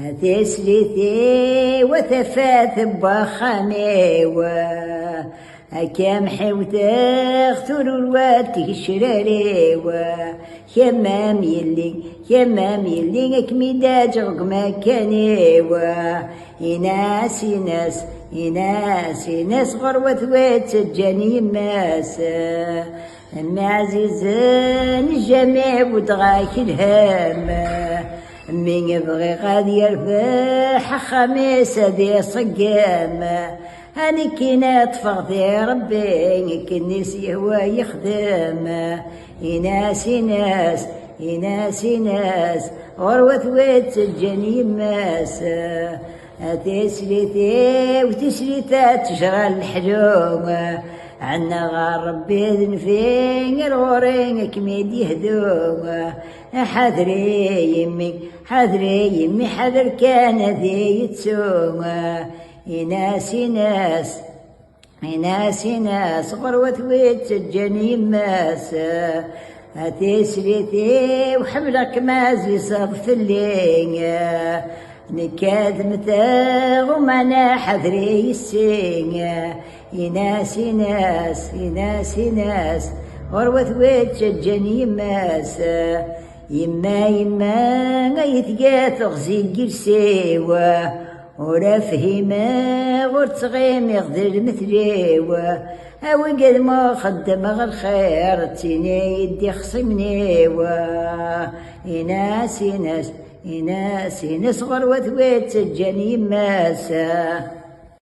تسليتي وثفات بخامي كم حيوت اختر الوقت الشراري كمام يلي اكمداج مكاني يناس غروة ثوات سجاني ماس معززان الجميع ودغاك الهام من يبغي غادي يربح خميس دي صقام هاني كينا تفغضي ربي كنيس يهوى يخدم يناس غروة ثوات سجاني ماس تسليتي وتسليتا تجرى الحلوم عنا غار ربي ذنفين الغورين كميد يهدوم حذري يمي حذر كان ذي يتسوم يناس غروة ثويت سجاني ماس تسليتي وحملك مازي صرف اللين نكاد متاغ ومعنا حذري السين يناس غروة ثويت سجاني ماس يما يتقاث غزي قرسيوة ورا فهيمة غرتغيم يغدر مثليوة أوي قد ما خدم غير خير تيني يدي خصمني يناس غروة ثويت سجاني ماسا